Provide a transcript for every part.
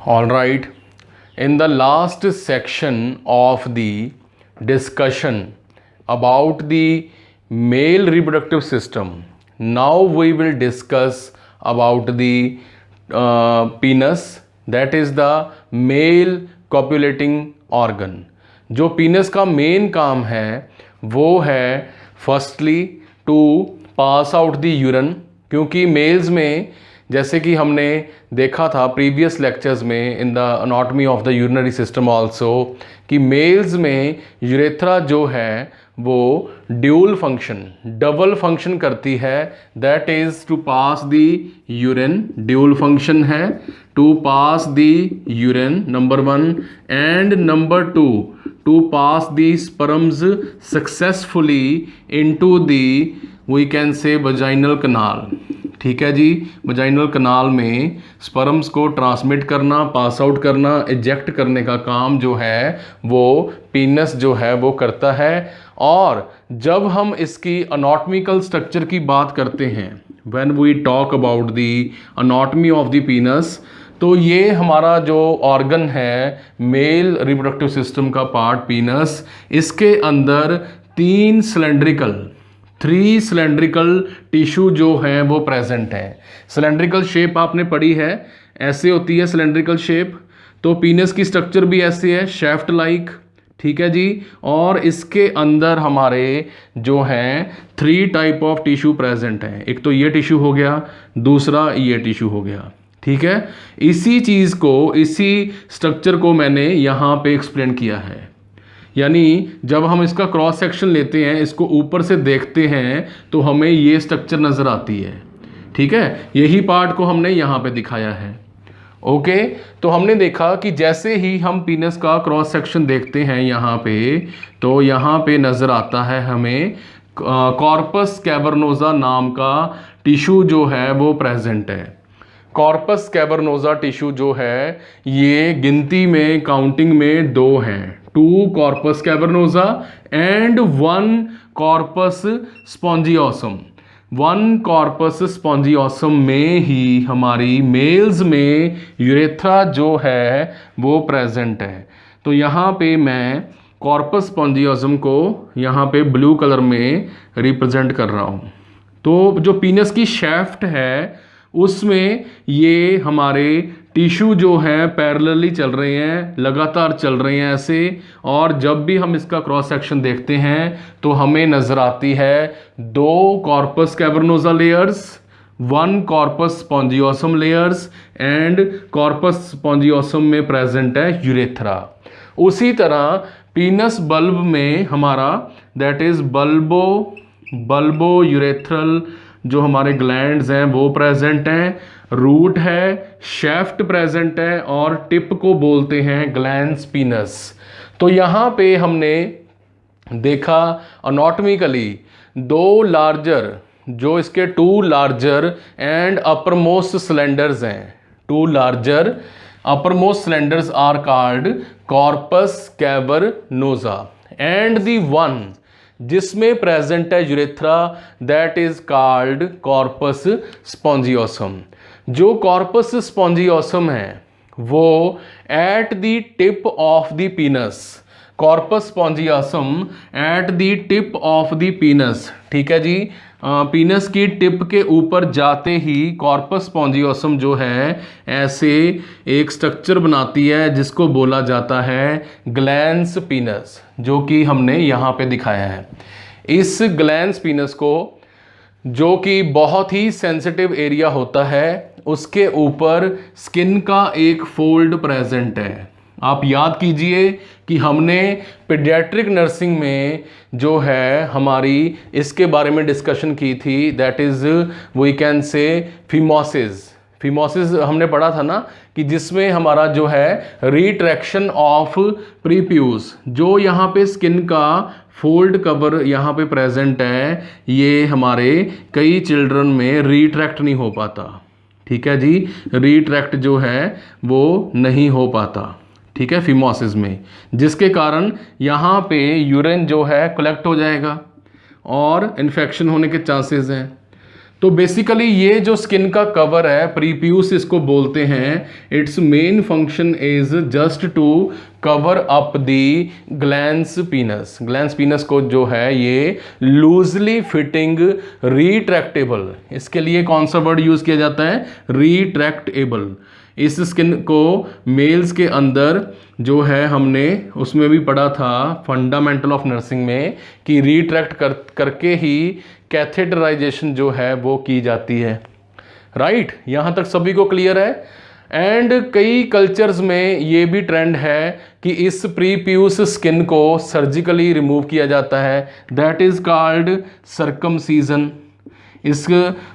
All right. In the last section of the discussion about the male reproductive system, now we will discuss about the penis, that is the male copulating organ. जो penis का main काम है वो है firstly to pass out the urine, क्योंकि males में जैसे कि हमने देखा था प्रीवियस लेक्चर्स में in the anatomy of the urinary system also कि मेल्स में यूरेथ्रा जो है वो ड्यूल फंक्शन डबल फंक्शन करती है, that is to pass the urine, dual function है to pass the urine number 1 and number 2 to pass the sperms successfully into the we can say vaginal canal. ठीक है जी, vaginal कनाल में sperms को transmit करना, pass out करना, eject करने का काम जो है वो पीनस जो है वो करता है। और जब हम इसकी अनाटॉमिकल स्ट्रक्चर की बात करते हैं, when we talk about the anatomy of the penis, तो ये हमारा जो ऑर्गन है मेल रिप्रोडक्टिव सिस्टम का पार्ट पीनस, इसके अंदर 3 सिलेंड्रिकल टिश्यू जो है वो प्रेजेंट है। सिलेंड्रिकल शेप आपने पढ़ी है, ऐसे होती है सिलेंड्रिकल शेप। तो पीनस की स्ट्रक्चर भी ऐसे है, शेफ्ट लाइक। ठीक है जी। और इसके अंदर हमारे जो हैं 3 टाइप ऑफ टिश्यू प्रेजेंट हैं। एक तो ये टिश्यू हो गया, दूसरा ये टिश्यू हो गया। ठीक है, इसी चीज़ को, इसी स्ट्रक्चर को मैंने यहाँ पे एक्सप्लेन किया है। यानी जब हम इसका क्रॉस सेक्शन लेते हैं, इसको ऊपर से देखते हैं तो हमें ये स्ट्रक्चर नज़र आती है। ठीक है, यही पार्ट को हमने यहाँ पे दिखाया है। ओके, तो हमने देखा कि जैसे ही हम पीनस का क्रॉस सेक्शन देखते हैं यहाँ पे, तो यहाँ पे नज़र आता है हमें कॉर्पस कैवर्नोसा नाम का टिश्यू जो है वो प्रेजेंट है। कॉर्पस कैवर्नोसा टिश्यू जो है ये गिनती में, काउंटिंग में 2 हैं, 2 corpus cavernosa and 1 corpus spongiosum. 1 corpus spongiosum में ही हमारी मेल्स में यूरेथ्रा जो है वो प्रेजेंट है। तो यहाँ पे मैं कॉर्पस स्पॉन्जियोसम को यहाँ पे ब्लू कलर में रिप्रेजेंट कर रहा हूँ। तो जो पीनस की शेफ्ट है उसमें ये हमारे टिश्यू जो है पैरेलली चल रहे हैं, लगातार चल रहे हैं ऐसे। और जब भी हम इसका क्रॉस सेक्शन देखते हैं तो हमें नज़र आती है 2 corpus cavernosa layers, 1 corpus spongiosum layers and corpus spongiosum में प्रेजेंट है यूरेथ्रा। उसी तरह पीनस बल्ब में हमारा दैट इज़ बल्बो यूरेथ्रल जो हमारे ग्लैंड्स हैं वो प्रेजेंट हैं, रूट है, शेफ्ट प्रेजेंट है और टिप को बोलते हैं ग्लैंड्स पीनस। तो यहाँ पे हमने देखा अनाटॉमिकली 2 लार्जर, जो इसके 2 लार्जर एंड अपरमोस्ट सिलेंडर्स हैं। 2 larger uppermost cylinders are called corpus cavernosa and the 1 जिसमें प्रेजेंट है urethra that is called corpus spongiosum. जो कॉर्पस स्पॉन्जियोसम है वो at the tip of the penis, corpus spongiosum at the tip of the penis. ठीक है जी, पीनस की tip के ऊपर जाते ही कॉर्पस स्पॉन्जियोसम जो है ऐसे एक स्ट्रक्चर बनाती है जिसको बोला जाता है ग्लैंस पीनस, जो कि हमने यहाँ पे दिखाया है। इस ग्लैंस पीनस को, जो कि बहुत ही सेंसिटिव एरिया होता है, उसके ऊपर स्किन का एक फोल्ड प्रेजेंट है। आप याद कीजिए कि हमने पीडियाट्रिक नर्सिंग में जो है हमारी इसके बारे में डिस्कशन की थी, that is we can say phimosis हमने पढ़ा था ना, कि जिसमें हमारा जो है रिट्रैक्शन ऑफ प्रीप्यूस, जो यहाँ पे स्किन का फोल्ड कवर यहाँ पे प्रेजेंट है, ये हमारे कई चिल्ड्रन में रिट्रैक्ट नहीं हो पाता। ठीक है जी, रिट्रैक्ट जो है वो नहीं हो पाता। ठीक है, फिमोसिस में, जिसके कारण यहाँ पे यूरिन जो है कलेक्ट हो जाएगा और इन्फेक्शन होने के चांसेस हैं। तो बेसिकली ये जो स्किन का कवर है, प्रीप्यूस इसको बोलते हैं, its main function is just to cover up the glans penis. Glans penis को जो है ये लूजली फिटिंग रिट्रैक्टेबल, इसके लिए कौन सा वर्ड यूज किया जाता है, रिट्रैक्टेबल। इस स्किन को मेल्स के अंदर जो है हमने उसमें भी पढ़ा था फंडामेंटल ऑफ नर्सिंग में कि रिट्रैक्ट करके ही कैथेटराइजेशन जो है वो की जाती है। राइट, यहाँ तक सभी को क्लियर है। एंड कई कल्चर्स में ये भी ट्रेंड है कि इस प्रीप्यूस स्किन को सर्जिकली रिमूव किया जाता है, दैट इज कॉल्ड सर्कमसीजन। इस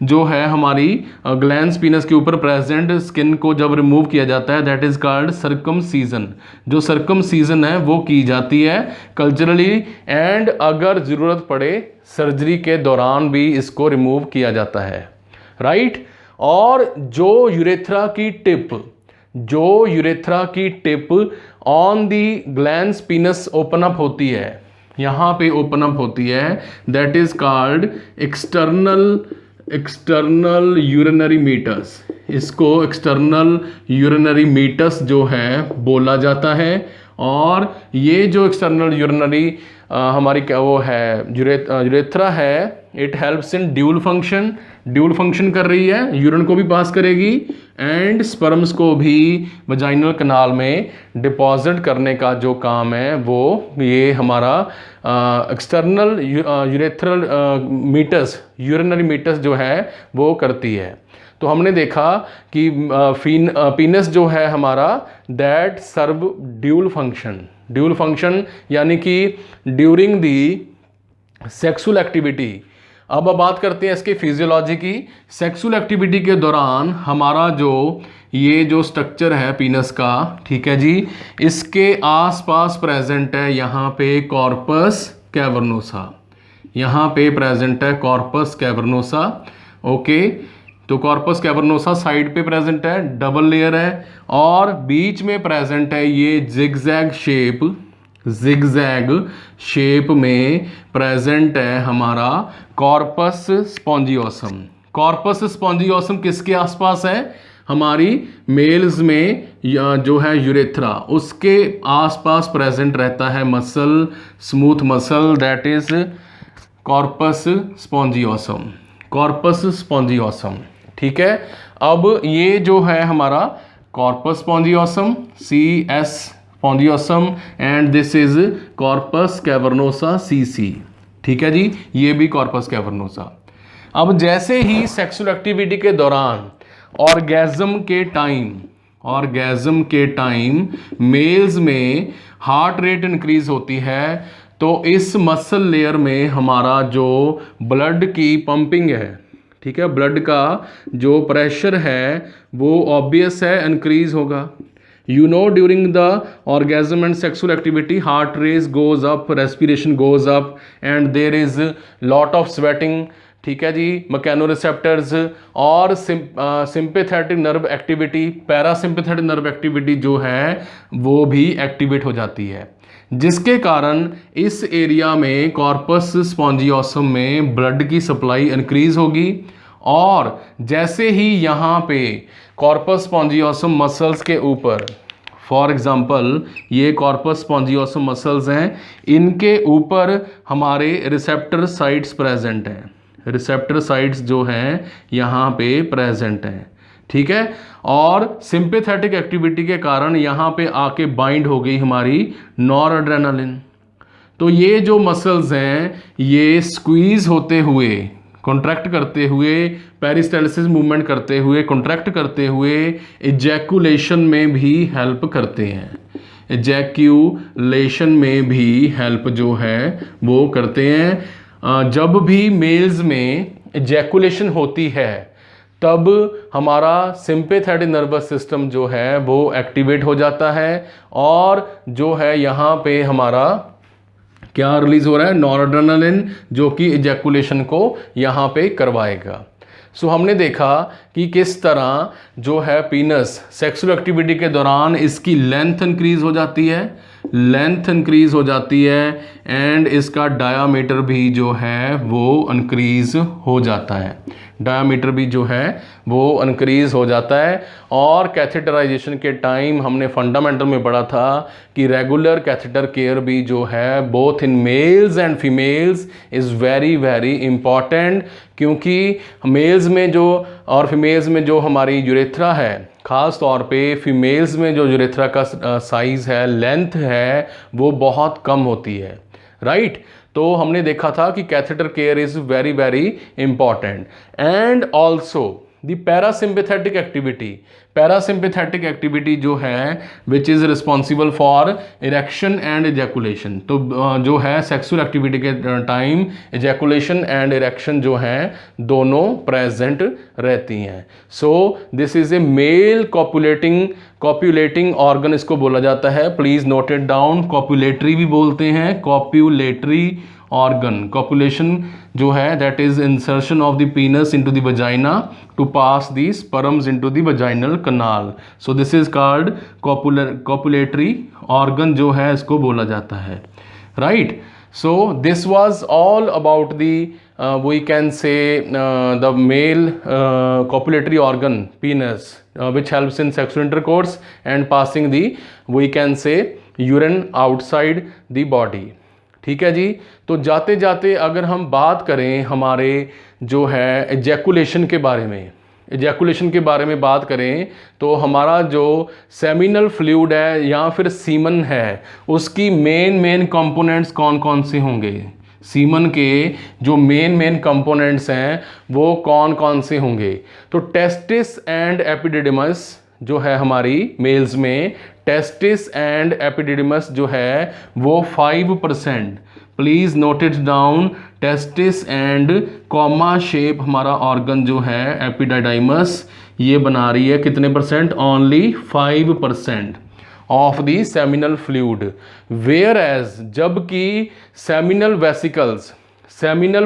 जो है हमारी ग्लैंस पीनस के ऊपर प्रेजेंट स्किन को जब रिमूव किया जाता है, दैट इज कॉल्ड सर्कमसीजन। जो सर्कमसीजन है वो की जाती है कल्चरली, एंड अगर ज़रूरत पड़े सर्जरी के दौरान भी इसको रिमूव किया जाता है। राइट, और जो यूरेथ्रा की tip on the glans penis open up होती है, यहाँ पे ओपन अप होती है, that is called external urinary meatus. इसको एक्सटर्नल यूरिनरी मीटस जो है बोला जाता है। और ये जो एक्सटर्नल यूरिनरी हमारी क्या वो है यूरेथ्रा है, it helps in dual function कर रही है, यूरिन को भी पास करेगी एंड स्पर्म्स को भी वजाइनल कनाल में डिपॉजिट करने का जो काम है वो ये हमारा एक्सटर्नल यूरेथ्रल यूरिनरी मीटस जो है वो करती है। तो हमने देखा कि पीनस जो है हमारा दैट सर्व ड्यूल फंक्शन यानी कि ड्यूरिंग दी सेक्सुअल एक्टिविटी। अब बात करते हैं इसके फिजियोलॉजी की। सेक्सुअल एक्टिविटी के दौरान हमारा जो ये जो स्ट्रक्चर है पीनस का, ठीक है जी, इसके आसपास प्रेजेंट है यहाँ पे कॉर्पस कैवर्नोसा, यहाँ पे प्रेजेंट है कॉर्पस कैवर्नोसा। ओके, तो कॉर्पस कैवर्नोसा साइड पे प्रेजेंट है, डबल लेयर है, और बीच में प्रेजेंट है ये जिगजैग शेप में प्रेजेंट है हमारा कॉर्पस स्पॉन्जियोसम। कॉर्पस स्पॉन्जियोसम किसके आसपास है, हमारी मेल्स में जो है यूरेथ्रा, उसके आसपास प्रेजेंट रहता है muscle, smooth muscle, that is corpus spongiosum. ठीक है, अब ये जो है हमारा corpus spongiosum, CS spongiosum, and this is corpus cavernosa CC। ठीक है जी, ये भी कॉर्पस कैवर्नोसा। अब जैसे ही सेक्सुअल एक्टिविटी के दौरान ऑर्गेज्म के टाइम मेल्स में हार्ट रेट इंक्रीज होती है, तो इस मसल लेयर में हमारा जो ब्लड की पंपिंग है, ठीक है, ब्लड का जो प्रेशर है वो ऑब्वियस है इंक्रीज होगा। You know, during the orgasm and sexual activity, heart rate goes up, respiration goes up, and there is lot of sweating. ठीक है जी, मैकेनोरिसेप्टर्स और sympathetic nerve activity, parasympathetic nerve activity जो है वो भी एक्टिवेट हो जाती है, जिसके कारण इस एरिया में कॉर्पस स्पॉन्जियोसम में ब्लड की सप्लाई इंक्रीज होगी। और जैसे ही यहाँ पे कॉर्पस स्पॉन्जियोसम मसल्स के ऊपर, फॉर एग्जांपल ये कॉर्पस स्पॉन्जियोसम मसल्स हैं, इनके ऊपर हमारे रिसेप्टर साइट्स प्रेजेंट हैं, रिसेप्टर साइट्स जो हैं यहाँ पे प्रेजेंट हैं। ठीक है, और सिंपैथेटिक एक्टिविटी के कारण यहाँ पे आके बाइंड हो गई हमारी नॉरएड्रेनालिन। तो ये जो मसल्स हैं ये स्क्वीज होते हुए, कॉन्ट्रैक्ट करते हुए, पेरिस्टालसिस मूवमेंट करते हुए, कॉन्ट्रैक्ट करते हुए इजैकुलेशन में भी हेल्प करते हैं, इजैकुलेशन में भी हेल्प जो है वो करते हैं। जब भी मेल्स में इजैकुलेशन होती है तब हमारा सिंपैथेटिक नर्वस सिस्टम जो है वो एक्टिवेट हो जाता है, और जो है यहाँ पे हमारा क्या रिलीज हो रहा है, नॉरएड्रेनालिन, जो कि इजैकुलेशन को यहाँ पे करवाएगा। सो हमने देखा कि किस तरह जो है पीनस सेक्सुअल एक्टिविटी के दौरान इसकी लेंथ इंक्रीज हो जाती है, लेंथ इंक्रीज़ हो जाती है एंड इसका डायामीटर भी जो है वो इंक्रीज़ हो जाता है, डायामीटर भी जो है वो इंक्रीज़ हो जाता है। और कैथेटराइजेशन के टाइम हमने फंडामेंटल में पढ़ा था कि रेगुलर कैथेटर केयर भी जो है both in males and females is very very important, क्योंकि मेल्स में जो और फीमेल्स में जो हमारी यूरेथ्रा है, ख़ास तौर पे फीमेल्स में जो यूरेथ्रा का साइज़ है, लेंथ है, वो बहुत कम होती है, राइट। तो हमने देखा था कि catheter care is very very important. And also the parasympathetic activity, parasympathetic activity जो है which is responsible for erection and ejaculation. तो जो है सेक्सुअल एक्टिविटी के टाइम एजैकुलेशन एंड इरेक्शन जो हैं दोनों प्रेजेंट रहती हैं। So this is a male copulating organ इसको बोला जाता है। Please note it down. Copulatory भी बोलते हैं, कॉपुलेटरी ऑर्गन। कॉपुलेशन जो है that is insertion of the penis into the vagina to pass the sperms into the vaginal canal. So this is called copulatory organ जो है इसको बोला जाता है, right. So this was all about the we can say the male copulatory organ penis which helps in sexual intercourse and passing the we can say urine outside the body। ठीक है जी। तो जाते जाते अगर हम बात करें हमारे जो है एजैकुलेशन के बारे में, एजैकुलेशन के बारे में बात करें तो हमारा जो सेमिनल फ्लूइड है या फिर सीमन है उसकी मेन कंपोनेंट्स कौन कौन से होंगे, सीमन के जो मेन कंपोनेंट्स हैं वो कौन कौन से होंगे। तो टेस्टिस एंड एपिडिडिमस जो है हमारी मेल्स में, टेस्टिस एंड एपिडिडिमस जो है वो 5%। Please note it down. Testis and comma shape हमारा ऑर्गन जो है एपिडिडाइमस ये बना रही है कितने percent? Only 5% of the seminal fluid. Whereas जबकि seminal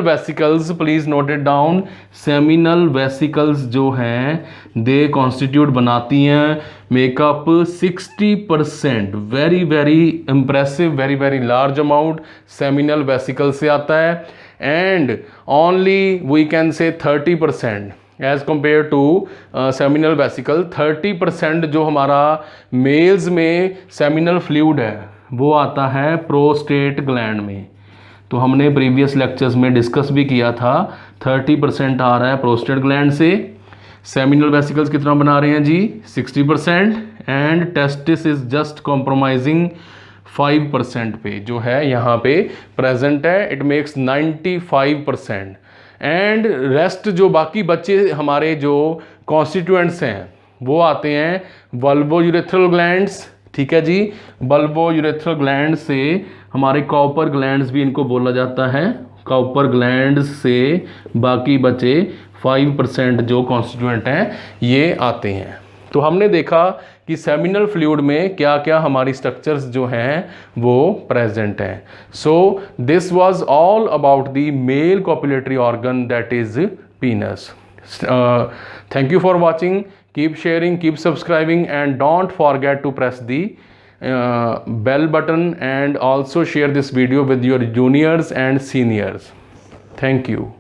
vesicles please note it down, seminal vesicles जो हैं दे कॉन्स्टिट्यूट बनाती हैं make up 60%। Very very impressive, very very large amount seminal vesicle से आता है। And only we can say 30% as compare to seminal vesicle. 30% जो हमारा मेल्स में सेमिनल फ्लूइड है वो आता है प्रोस्टेट ग्लैंड में। तो हमने प्रीवियस लेक्चर्स में डिस्कस भी किया था 30% आ रहा है प्रोस्टेट ग्लैंड से। सेमिनल वेसिकल्स कितना बना रहे हैं जी? 60%। And testis is just compromising 5% पे जो है यहाँ पे प्रेजेंट है। It makes 95%। एंड रेस्ट जो बाकी बच्चे हमारे जो कॉन्स्टिट्यूएंट्स हैं वो आते हैं वल्वोयूरेथ्रल ग्लैंड्स। ठीक है जी। वल्वोयूरेथ्रल ग्लैंड से हमारे कॉपर ग्लैंड्स भी इनको बोला जाता है। कॉपर ग्लैंड्स से बाकी बचे 5% जो कॉन्स्टिट्यूएंट हैं ये आते हैं। तो हमने देखा कि सेमिनल फ्लूइड में क्या क्या हमारी स्ट्रक्चर्स जो हैं वो प्रेजेंट हैं। So this was all about the male copulatory organ that is penis. Thank you for watching. Keep sharing, keep subscribing, and don't forget to press the bell button and also share this video with your juniors and seniors. Thank you.